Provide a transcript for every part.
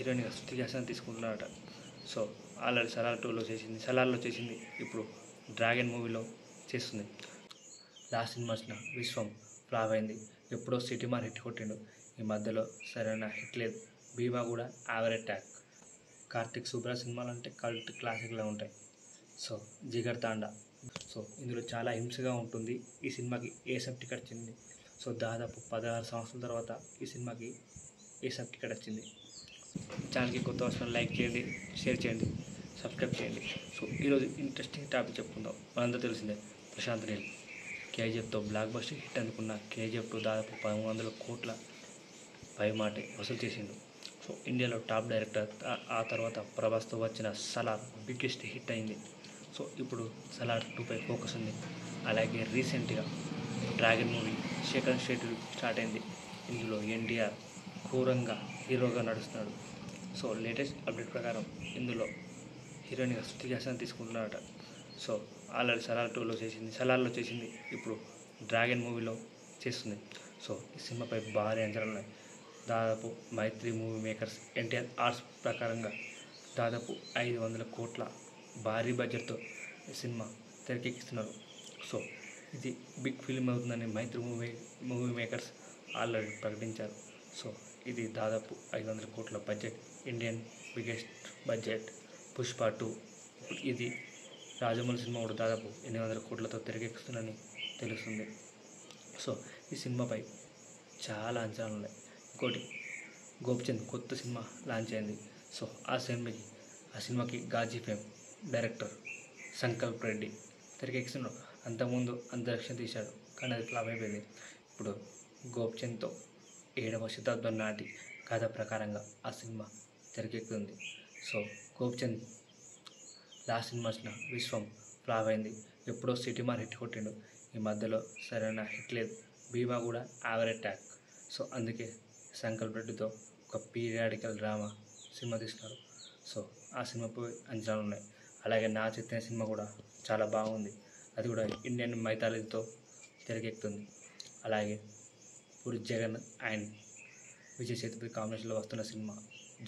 హీరోయిన్గా Shruti Haasan తీసుకుంటున్నారట. So already Salaar 2లో చేసింది, సలార్లో చేసింది, ఇప్పుడు డ్రాగన్ మూవీలో చేస్తుంది. లాస్ట్ సినిమా వచ్చిన విశ్వం ఫ్లాప్ అయింది. ఎప్పుడో సిటీ మార్ హిట్ కొట్టిండు, ఈ మధ్యలో సరైన హిట్ లేదు. భీమా కూడా యావరేజ్ ట్యాక్. కార్తిక్ సుబ్రాజ్ సినిమాలు అంటే కల్ట్ క్లాసిక్లా ఉంటాయి. సో జిగర్ తాండా, సో ఇందులో చాలా హింసగా ఉంటుంది. ఈ సినిమాకి ఏసబ్ టికెట్ వచ్చింది. సో దాదాపు 16 సంవత్సరాల తర్వాత ఈ సినిమాకి ఏసబ్ టికెట్ వచ్చింది. ఛానల్కి కొత్త వచ్చిన లైక్ చేయండి, షేర్ చేయండి, సబ్స్క్రైబ్ చేయండి. సో ఈరోజు ఇంట్రెస్టింగ్ టాపిక్ చెప్పుకుందాం. మనందరూ తెలిసిందే, ప్రశాంత్ నీల్ కేజీఎఫ్తో బ్లాక్ బస్టర్ హిట్ అందుకున్న కేజీఎఫ్ 2 దాదాపు 1300 కోట్ల పైమాటే వసూలు చేసిండు. సో ఇండియాలో టాప్ డైరెక్టర్. ఆ తర్వాత ప్రభాస్తో వచ్చిన సలార్ బిగ్గెస్ట్ హిట్ అయింది. సో ఇప్పుడు సలార్ 2పై ఫోకస్ ఉంది. అలాగే రీసెంట్గా dragon movie second schedule start అయింది. ఇందులో ఎన్టీఆర్ క్రూరంగా హీరోగా నడుస్తున్నాడు. సో లేటెస్ట్ అప్డేట్ ప్రకారం ఇందులో హీరోయిన్గా శృతి హాసన్ తీసుకుంటున్నారట. సో ఆల్రెడీ సలార్ 2లో చేసింది, సలార్లో చేసింది, ఇప్పుడు డ్రాగన్ మూవీలో చేస్తుంది. సో ఈ సినిమాపై భారీ అంచనాలు ఉన్నాయి. దాదాపు మైత్రి మూవీ మేకర్స్ ఎన్టీఆర్ ఆర్ట్స్ ప్రకారంగా దాదాపు 500 కోట్ల భారీ బడ్జెట్తో ఈ సినిమా తెరకెక్కిస్తున్నారు. సో ఇది బిగ్ ఫిల్మ్ అవుతుందని మైత్రి మూవీ మేకర్స్ ఆల్రెడీ ప్రకటించారు. సో ఇది దాదాపు 500 కోట్ల budget, Indian biggest budget. Pushpa 2, ఇది రాజమౌళి సినిమా కూడా దాదాపు 800 కోట్లతో తెరకెక్కుతుందని తెలుస్తుంది. సో ఈ సినిమాపై చాలా అంచనాలు ఉన్నాయి. ఇంకోటి, గోపిచంద్ కొత్త సినిమా లాంచ్ అయింది. సో ఆ సినిమాకి గాజీ ఫేమ్ డైరెక్టర్ సంకల్ప్ రెడ్డి తెరకెక్కిస్తున్నాడు. అంతకుముందు అంతరిక్షం తీశాడు, కానీ అది ఫ్లాప్ అయిపోయింది. ఇప్పుడు గోపిచంద్తో 7వ శతాబ్దం నాటి కథ ప్రకారంగా ఆ సినిమా తెరకెక్కుతుంది. సో గోపిచంద్ లాస్ట్ సినిమా వచ్చిన విశ్వం ఫ్లాప్ అయింది. ఎప్పుడో సిటీ మార్ హిట్ కొట్టిండు, ఈ మధ్యలో సరైన హిట్ లేదు. భీమా కూడా యావరేజ్ ట్యాక్. సో అందుకే సంకల్ప్ రెడ్డితో ఒక పీరియాడికల్ డ్రామా సినిమా తీస్తున్నారు. సో ఆ సినిమాపై అంచనాలు ఉన్నాయి. అలాగే నా చైతన్య సినిమా కూడా చాలా బాగుంది. అది కూడా ఇండియన్ మైథాలజీతో తెరకెక్కుతుంది. అలాగే పూరి జగన్ అండ్ విజయ్ సేతుపతి కాంబినేషన్లో వస్తున్న సినిమా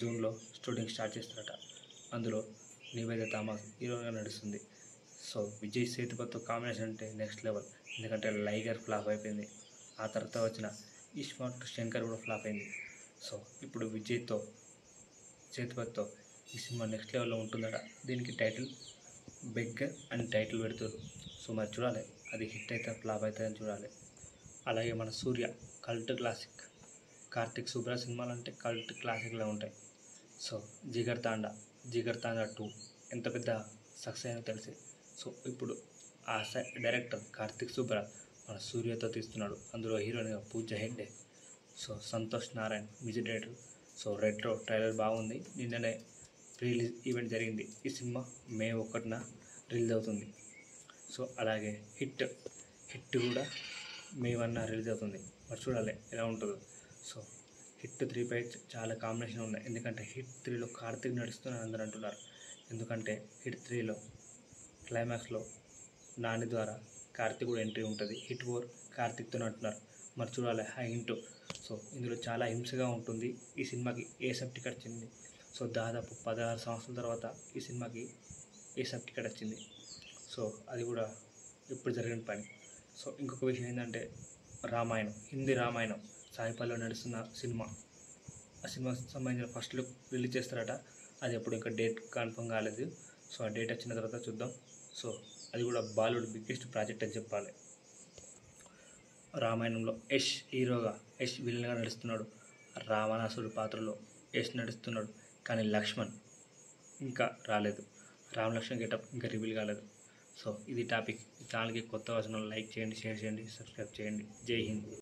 జూన్లో షూటింగ్ స్టార్ట్ చేస్తారట. అందులో నివేద థామస్ హీరోగా నడుస్తుంది. సో విజయ్ సేతుపతితో కాంబినేషన్ అంటే నెక్స్ట్ లెవెల్. ఎందుకంటే లైగర్ ఫ్లాప్ అయిపోయింది, ఆ తర్వాత వచ్చిన ఇస్మార్ట్ శంకర్ కూడా ఫ్లాప్ అయింది. సో ఇప్పుడు విజయ్తో సేతుపతితో ఈ సినిమా నెక్స్ట్ లెవెల్లో ఉంటుందట. దీనికి టైటిల్ బెగ్గర్ అని టైటిల్ పెడుతారు. సో మరి చూడాలి, అది హిట్ అయితే ఫ్లాప్ అవుతుందని చూడాలి. అలాగే మన సూర్య కల్ట్ క్లాసిక్. కార్తిక్ సుబ్రాజ్ సినిమాలు అంటే కల్ట్ క్లాసిక్లా ఉంటాయి. సో జిగర్ తాండా 2 ఎంత పెద్ద సక్సెస్ అయినా తెలిసే. సో ఇప్పుడు ఆ డైరెక్టర్ కార్తిక్ సుబ్రాజ్ మన సూర్యతో తీస్తున్నాడు. అందులో హీరోయిన్గా Pooja Hegde. So Santhosh Narayan music director. So Retro trailer బాగుంది. నిన్ననే రిలీజ్ ఈవెంట్ జరిగింది. ఈ సినిమా మే 1న రిలీజ్ అవుతుంది. సో అలాగే హిట్ కూడా మే 1న రిలీజ్ అవుతుంది. మరి చూడాలి ఎలా ఉంటుందో. సో హిట్ 3పై చాలా కాంబినేషన్ ఉన్నాయి. ఎందుకంటే హిట్ 3లో కార్తిక్ నడుస్తుందని అందరూ అంటున్నారు. ఎందుకంటే హిట్ 3లో క్లైమాక్స్లో నాని ద్వారా కార్తిక్ కూడా ఎంట్రీ ఉంటుంది. హిట్ 4 కార్తిక్తో అంటున్నారు. మరి చూడాలి ఆ హింట్. సో ఇందులో చాలా హింసగా ఉంటుంది. ఈ సినిమాకి ఏసబ్ టికెట్ వచ్చింది. సో దాదాపు 16 సంవత్సరాల తర్వాత ఈ సినిమాకి ఏసబ్ టికెట్ వచ్చింది. సో అది కూడా ఇప్పుడు జరిగిన పని. సో ఇంకొక విషయం ఏంటంటే రామాయణం, హిందీ రామాయణం సాయిపల్లిలో నడుస్తున్న సినిమా. ఆ సినిమాకి సంబంధించిన ఫస్ట్ లుక్ రిలీజ్ చేస్తారట. అది ఎప్పుడు ఇంకా డేట్ కన్ఫర్మ్ కాలేదు. సో ఆ డేట్ వచ్చిన తర్వాత చూద్దాం. సో అది కూడా బాలీవుడ్ బిగ్గెస్ట్ ప్రాజెక్ట్ అని చెప్పాలి. రామాయణంలో యష్ విలన్గా నడుస్తున్నాడు. రావణాసుడి పాత్రలో యష్ నడుస్తున్నాడు. కానీ లక్ష్మణ్ ఇంకా రాలేదు. రామ్ లక్ష్మణ్ గెటప్ ఇంకా రివీల్ కాలేదు. సో ఇది టాపిక్. ఈ ఛానల్కి కొత్త వచ్చిన లైక్ చేయండి, షేర్ చేయండి, సబ్స్క్రైబ్ చేయండి. జై హింద్.